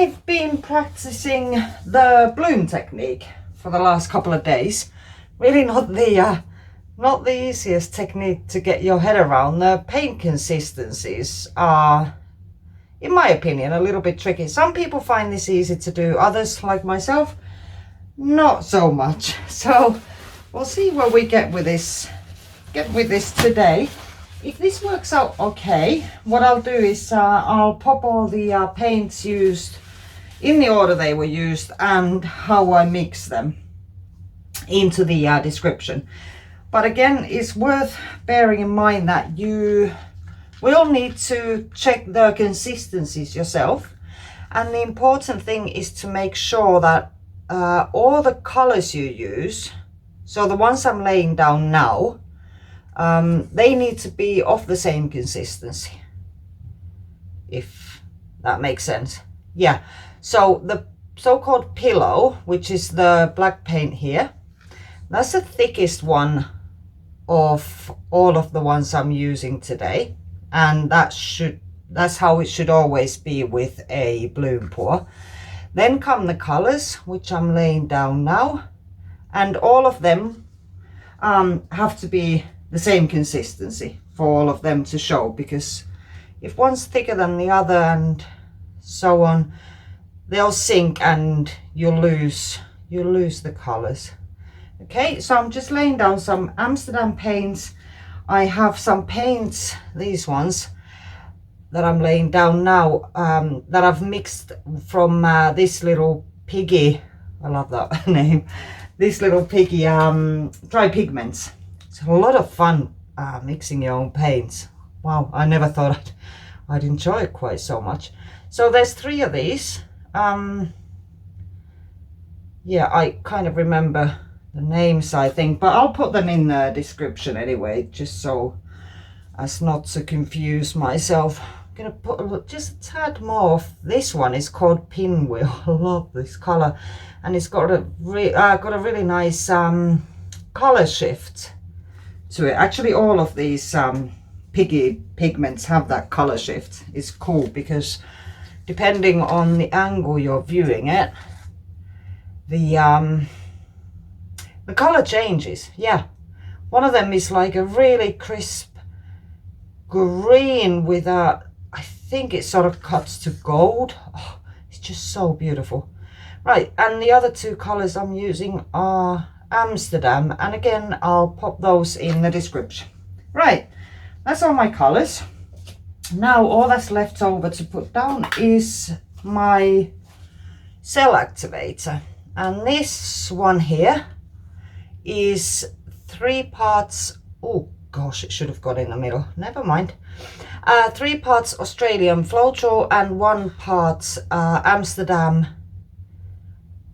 I've been practicing the bloom technique for the last couple of days. Really not the easiest technique to get your head around. The paint consistencies are, in my opinion, a little bit tricky. Some people find this easy to do, others, like myself, not so much. So we'll see where we get with this today. If this works out okay, what I'll do is I'll pop all the paints used in the order they were used and how I mix them into the description. But again, it's worth bearing in mind that you will need to check the consistencies yourself. And the important thing is to make sure that all the colors you use, so the ones I'm laying down now, they need to be of the same consistency, if that makes sense. Yeah, so the so-called pillow, which is the black paint here, that's the thickest one of all of the ones I'm using today, and that's how it should always be with a bloom pour. Then come the colors, which I'm laying down now, and all of them have to be the same consistency for all of them to show, because if one's thicker than the other and so on, they'll sink and you'll lose the colors. Okay, so I'm just laying down some Amsterdam Paints. I have some paints, these ones that I'm laying down now, that I've mixed from this little piggy, I love that name, this little piggy dry pigments. It's a lot of fun mixing your own paints. Wow, I never thought I'd enjoy it quite so much. So there's 3 of these. Yeah, I kind of remember the names, I think, but I'll put them in the description anyway, just so as not to confuse myself. I'm gonna put just a tad more of this one. It's called Pinwheel. I love this color, and it's got a really nice color shift to it. Actually, all of these pigments have that color shift. It's cool because depending on the angle you're viewing it, the color changes. Yeah, one of them is like a really crisp green with a, I think it sort of cuts to gold. Oh, it's just so beautiful. Right, and the other 2 colors I'm using are Amsterdam, and again I'll pop those in the description. Right, that's all my colors. Now all that's left over to put down is my cell activator, and this one here is 3 parts, oh gosh, it should have got in the middle, never mind, 3 parts Australian Floetrol and 1 part Amsterdam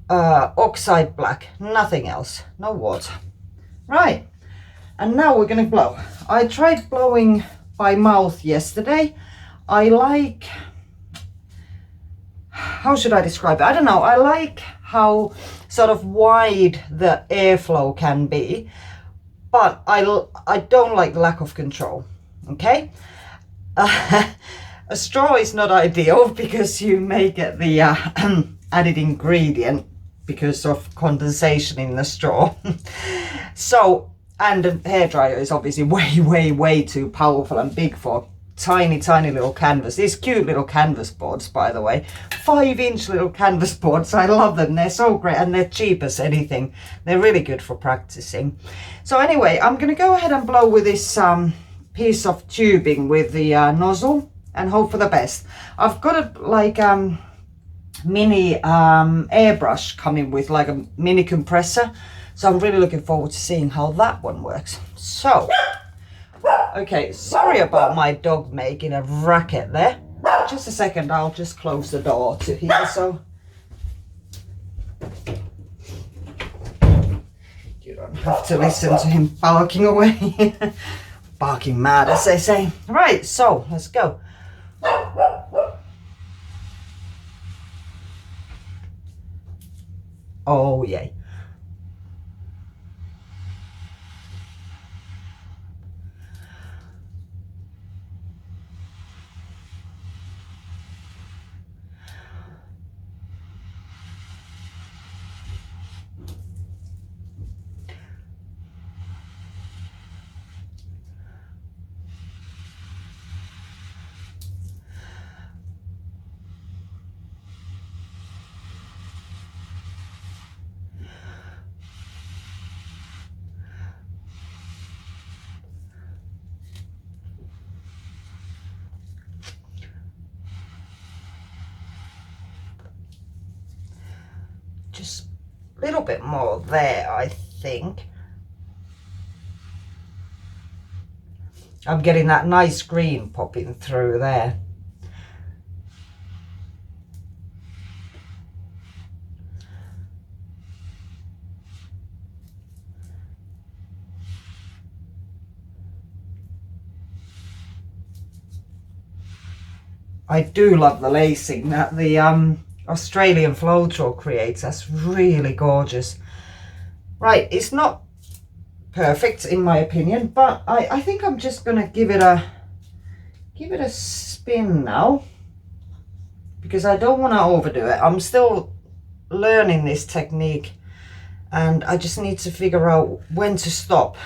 oxide black, nothing else, no water. Right, and now we're going to blow. I tried blowing by mouth yesterday. I like, how should I describe it? I don't know, I like how sort of wide the airflow can be, but I don't like the lack of control. Okay, a straw is not ideal because you may get the added ingredient because of condensation in the straw. So, and a hairdryer is obviously way too powerful and big for tiny little canvas. These cute little canvas boards, by the way, 5-inch little canvas boards. I love them. They're so great, and they're cheap as anything. They're really good for practicing. So anyway, I'm going to go ahead and blow with this piece of tubing with the nozzle and hope for the best. I've got a like mini airbrush coming with like a mini compressor, so I'm really looking forward to seeing how that one works. So okay, sorry about my dog making a racket there. Just a second, I'll just close the door to here so you don't have to listen to him barking away. Barking mad, as they say. Right, so let's go. Oh yay. little bit more there, I think. I'm getting that nice green popping through there. I do love the lacing that the Australian Floetrol creates. That's really gorgeous. Right, it's not perfect in my opinion, but I think I'm just gonna give it a spin now, because I don't want to overdo it. I'm still learning this technique and I just need to figure out when to stop.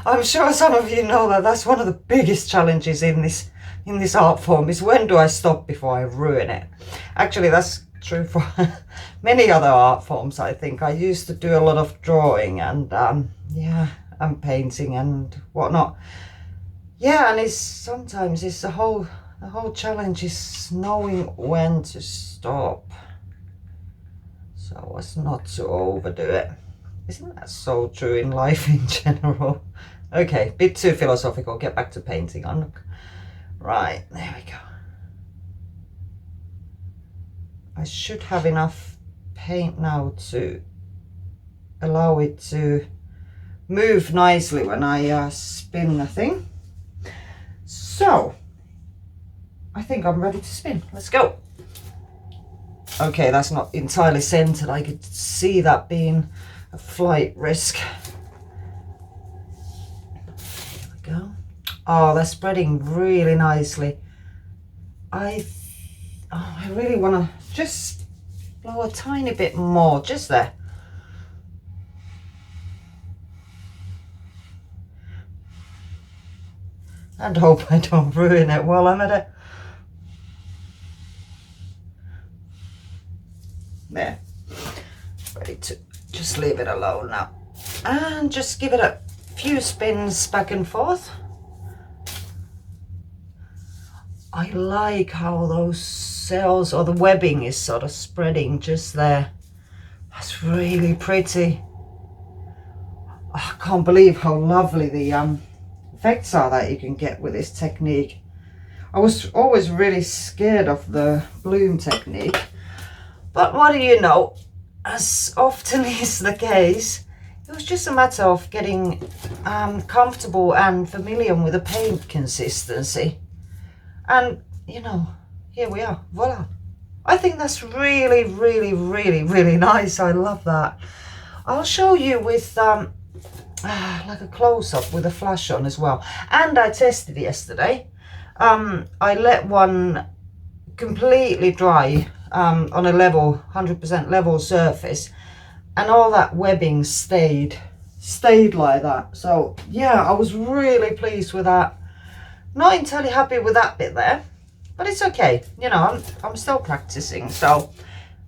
I'm sure some of you know that that's one of the biggest challenges in this art form, is when do I stop before I ruin it. Actually, that's true for many other art forms. I think I used to do a lot of drawing and yeah, and painting and whatnot. Yeah, and sometimes it's the whole challenge is knowing when to stop, so as not to overdo it. Isn't that so true in life in general? Okay, bit too philosophical. Get back to painting. Right, there we go. I should have enough paint now to allow it to move nicely when I spin the thing. So I think I'm ready to spin. Let's go. Okay, that's not entirely centered. I could see that being a flight risk. There we go. Oh, they're spreading really nicely. I really want to just blow a tiny bit more, just there. And hope I don't ruin it while I'm at it. There. Ready to just leave it alone now. And just give it a few spins back and forth. I like how those cells or the webbing is sort of spreading just there. That's really pretty. Oh, I can't believe how lovely the effects are that you can get with this technique. I was always really scared of the bloom technique, but what do you know, as often is the case, it was just a matter of getting comfortable and familiar with the paint consistency. And, you know, here we are, voila. I think that's really, really, really, really nice. I love that. I'll show you with like a close-up with a flash on as well. And I tested yesterday. I let one completely dry on a level, 100% level surface. And all that webbing stayed like that. So, yeah, I was really pleased with that. Not entirely happy with that bit there, but it's okay. You know, I'm still practicing, so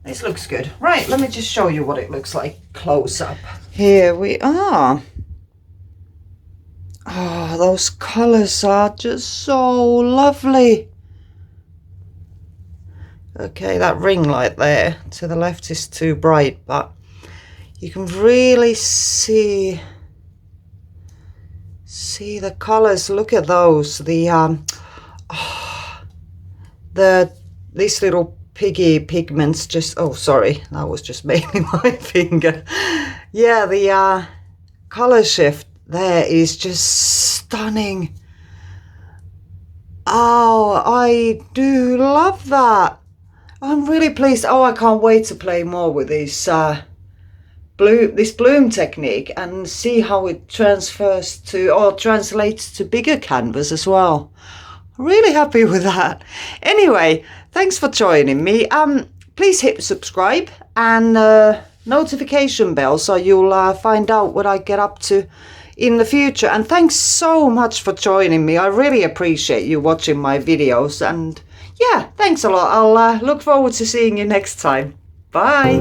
this looks good. Right, let me just show you what it looks like close up. Here we are. Oh, those colors are just so lovely. Okay, that ring light there to the left is too bright, but you can really see the colors. Look at those. These little piggy pigments just, oh sorry, that was just mainly my finger. Yeah, the color shift there is just stunning. Oh, I do love that. I'm really pleased. Oh, I can't wait to play more with this bloom technique and see how it transfers to, or translates to, bigger canvas as well. Really happy with that. Anyway, thanks for joining me. Please hit subscribe and notification bell so you'll find out what I get up to in the future. And thanks so much for joining me. I really appreciate you watching my videos, and yeah, thanks a lot. I'll look forward to seeing you next time. Bye.